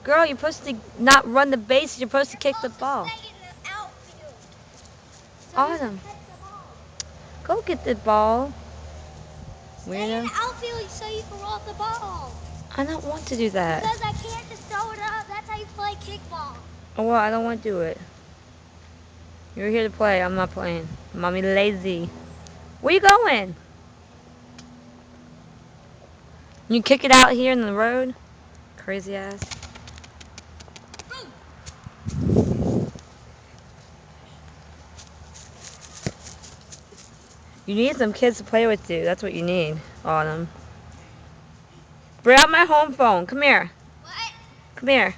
Girl, you're supposed to not run the base. You're supposed to kick the ball. Autumn, go get the ball. Stay in Weirdo. the outfield so you can roll the ball. I don't want to do that. Because I can't just throw it up. That's how you play kickball. Oh, well, I don't want to do it. You're here to play. I'm not playing. Mommy lazy. Where you going? You kick it out here in the road? Crazy ass. You need some kids to play with you. That's what you need, Autumn. Bring out my home phone. Come here. What? Come here.